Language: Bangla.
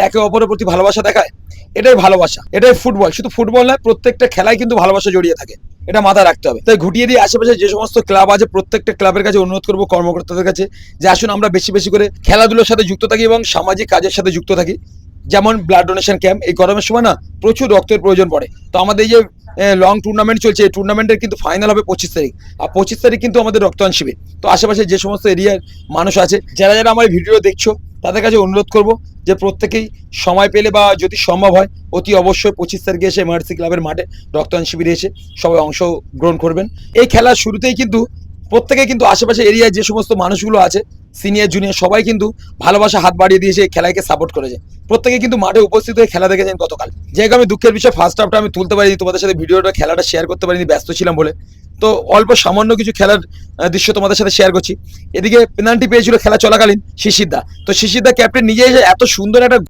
একে অপরের প্রতি ভালোবাসা দেখায়, এটাই ভালোবাসা, এটাই ফুটবল। শুধু ফুটবল নয়, প্রত্যেকটা খেলায় কিন্তু ভালোবাসা জড়িয়ে থাকে, এটা মাথায় রাখতে হবে। তাই ঘুটিয়ে দিয়ে আশেপাশে যে সমস্ত ক্লাব আছে প্রত্যেকটা ক্লাবের কাছে অনুরোধ করবো, কর্মকর্তাদের কাছে, যে আসুন আমরা বেশি বেশি করে খেলাধুলোর সাথে যুক্ত থাকি এবং সামাজিক কাজের সাথে যুক্ত থাকি। যেমন ব্লাড ডোনেশন ক্যাম্প, এই গরমের সময় না প্রচুর রক্তের প্রয়োজন পড়ে। তো আমাদের এই যে লং টুর্নামেন্ট চলছে, এই টুর্নামেন্টের কিন্তু ফাইনাল হবে 25 তারিখ, আর 25 তারিখ কিন্তু আমাদের রক্তদান শিবির। তো আশেপাশে যে সমস্ত এরিয়ার মানুষ আছে, যারা যারা আমার ভিডিও দেখছো, তাদের কাছে অনুরোধ করব যে প্রত্যেকেই সময় পেলে বা যদি সম্ভব হয় অতি অবশ্যই 25 তারিখে এসে এমআরসি ক্লাবের মাঠে রক্তদান শিবিরে এসে সবাই অংশগ্রহণ করবেন। এই খেলার শুরুতেই কিন্তু প্রত্যেকে কিন্তু আশেপাশে এরিয়ায় যে সমস্ত মানুষগুলো আছে, সিনিয়র জুনিয়র সবাই কিন্তু ভালোবাসা হাত বাড়িয়ে দিয়েছে, এই খেলাকে সাপোর্ট করেছে। প্রত্যেকে কিন্তু মাঠে উপস্থিত হয়ে খেলা দেখেছেন গতকাল। যেহেতু আমি দুঃখের বিষয় ফার্স্ট হাফটা আমি তুলতে পারিনি, তোমাদের সাথে ভিডিওটা খেলাটা শেয়ার করতে পারিনি, ব্যস্ত ছিলাম বলে। তো অল্প সামান্য কিছু খেলার দৃশ্য তোমাদের সাথে শেয়ার করছি। এদিকে পেনাল্টি পেয়েছিল খেলা চলাকালীন শিশির দা। তো শিশির দা ক্যাপ্টেন নিজে এসে এত সুন্দর একটা